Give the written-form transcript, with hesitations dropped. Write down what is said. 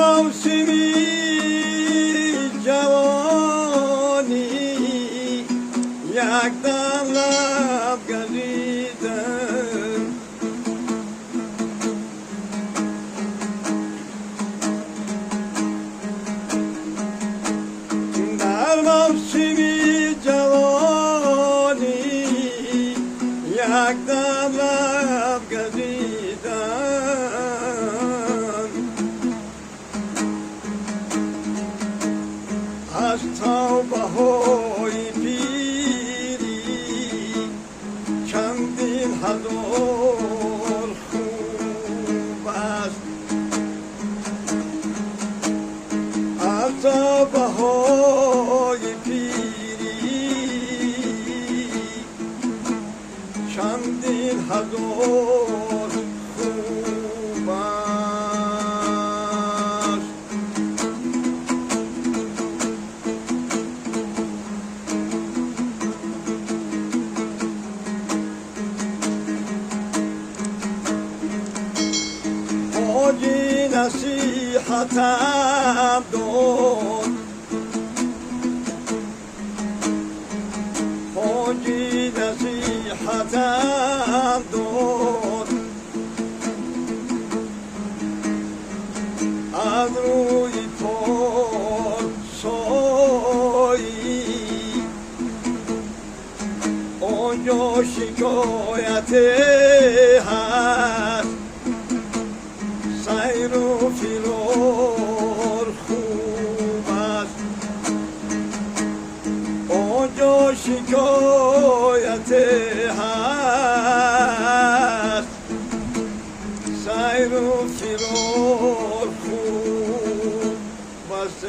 موسمی جوانی یک دم لب گزیدم در موسمی جوانی یک دم لب گزیدم از توبه های پیری چندین هزار خوب است از توبه های پیری چندین هزار خوب است حاجی نصیحتم داد حاجی نصیحتم داد از روی پارسایی آنجا شکایت هست سیر و فرار خوب است آنجا شکایت هست سیر و فرار خوب است